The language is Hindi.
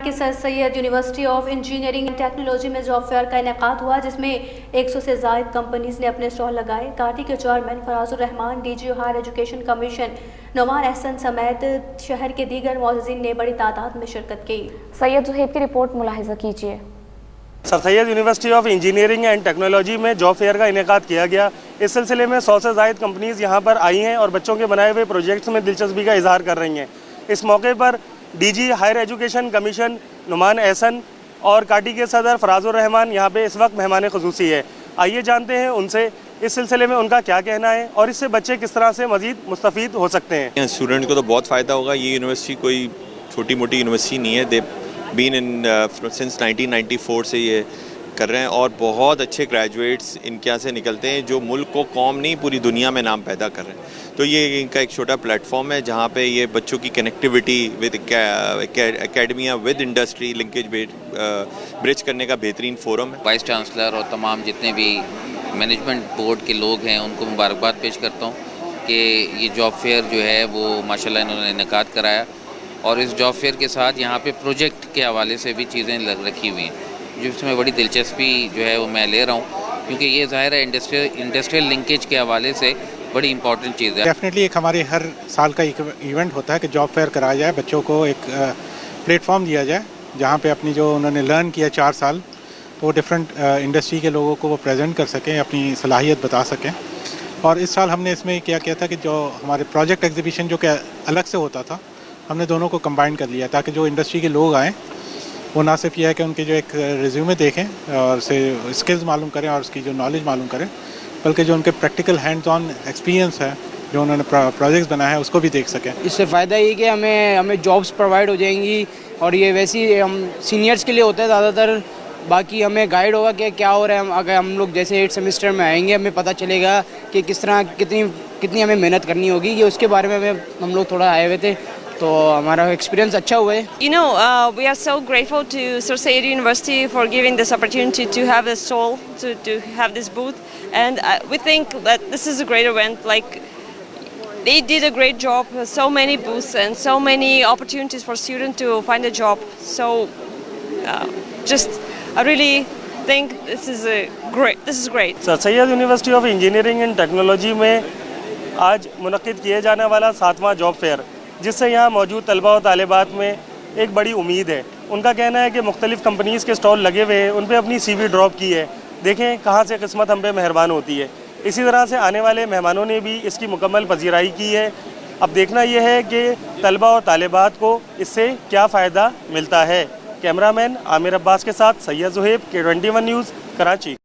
के sir Syed university of engineering and technology में जॉब फेयर का इनेकाद हुआ, जिसमें 100 से ज़ायद कंपनीज ने अपने स्टॉल लगाए। काटी के chairman Farazur Rahman, DG higher education commission Numan Ehsan समेत शहर के दीगर मौज़िज़ीन ने बड़ी तादाद में शिरकत की। सैयद ज़ुहैब की रिपोर्ट मुलाहिज़ा कीजिए। Sir Syed university of engineering and technology में जॉब फेयर का इनेकाद किया गया। इस सिलसिले में 100 से ज़ायद कंपनीज यहाँ पर आई हैं और बच्चों के बनाए हुए प्रोजेक्ट्स में दिलचस्पी का इजहार कर रही हैं। इस मौके पर DG higher education commission Numan Ehsan और काटी के सदर फराजुर रहमान यहाँ पे इस वक्त मेहमान ख़ुसूसी है। आइए जानते हैं उनसे इस सिलसिले में उनका क्या कहना है और इससे बच्चे किस तरह से मज़ीद मुस्तफ़ीद हो सकते हैं। स्टूडेंट को तो बहुत फ़ायदा होगा। ये यूनिवर्सिटी कोई छोटी मोटी यूनिवर्सिटी नहीं है। दे बीन इन सिंस 1994 से ये कर रहे हैं और बहुत अच्छे ग्रेजुएट्स इनके यहाँ से निकलते हैं जो मुल्क को कौम नहीं पूरी दुनिया में नाम पैदा कर रहे हैं। तो ये इनका एक छोटा प्लेटफॉर्म है जहाँ पे ये बच्चों की connectivity with academia with industry linkage bridge करने का बेहतरीन फोरम है। वाइस चांसलर और तमाम जितने भी मैनेजमेंट बोर्ड के लोग हैं उनको मुबारकबाद पेश करता हूँ कि ये जॉब फेयर जो है वो माशाल्लाह इन्होंने इनेकाद कराया और इस जॉब फेयर के साथ यहाँ पे प्रोजेक्ट के हवाले से भी चीज़ें रखी हुई हैं जिसमें बड़ी दिलचस्पी जो है वो मैं ले रहा हूँ क्योंकि ये ज़ाहिर है इंडस्ट्रियल लिंकेज के हवाले से बड़ी इंपॉर्टेंट चीज़ है। डेफिनेटली एक हमारे हर साल का एक इवेंट होता है कि जॉब फेयर कराया जाए, बच्चों को एक प्लेटफॉर्म दिया जाए जहाँ पे अपनी जो उन्होंने लर्न किया 4 साल तो वो डिफरेंट इंडस्ट्री के लोगों को वो प्रेजेंट कर सकें, अपनी सलाहियत बता सकें। और इस साल हमने इसमें क्या किया था कि जो हमारे प्रोजेक्ट एग्जीबिशन जो कि अलग से होता था हमने दोनों को कंबाइन कर लिया ताकि जो इंडस्ट्री के लोग आएँ वो ना सिर्फ यह है कि उनके जो एक रिज्यूमे देखें और से स्किल्स मालूम करें और उसकी जो नॉलेज मालूम करें, बल्कि जो उनके प्रैक्टिकल हैंड्स ऑन एक्सपीरियंस है जो उन्होंने प्रोजेक्ट्स बनाए हैं उसको भी देख सकें। इससे फ़ायदा ये कि हमें जॉब्स प्रोवाइड हो जाएंगी और ये वैसी हम सीनियर्स के लिए होता है ज़्यादातर। बाकी हमें गाइड होगा कि क्या हो रहा है। अगर हम लोग जैसे 8 सेमेस्टर में आएंगे हमें पता चलेगा कि किस तरह कितनी हमें मेहनत करनी होगी। ये उसके बारे में हम लोग थोड़ा आए हुए थे तो हमारा एक्सपीरियंस अच्छा हुआ है। You know, we are so grateful to Sir Said University for giving this opportunity to have a stall, to have this booth, and we think that this is a great event. Like, they did a great job. So many booths and so many opportunities for students to find a job. So, I really think this is great. Sir Syed university of engineering and technology में आज मुनक्किद किए जाने वाला 7वां जॉब फेयर, जिससे यहाँ मौजूद तलबा और तालिबात में एक बड़ी उम्मीद है। उनका कहना है कि मुख्तलिफ़ कंपनीज़ के स्टॉल लगे हुए हैं, उन पर अपनी CV ड्रॉप की है। देखें कहाँ से किस्मत हम पे मेहरबान होती है। इसी तरह से आने वाले मेहमानों ने भी इसकी मुकम्मल पजीराई की है। अब देखना यह है कि तलबा और तालिबात को इससे क्या फ़ायदा मिलता है। कैमरामैन आमिर अब्बास के साथ सैयद ज़ुहैब, K21 न्यूज़, कराची।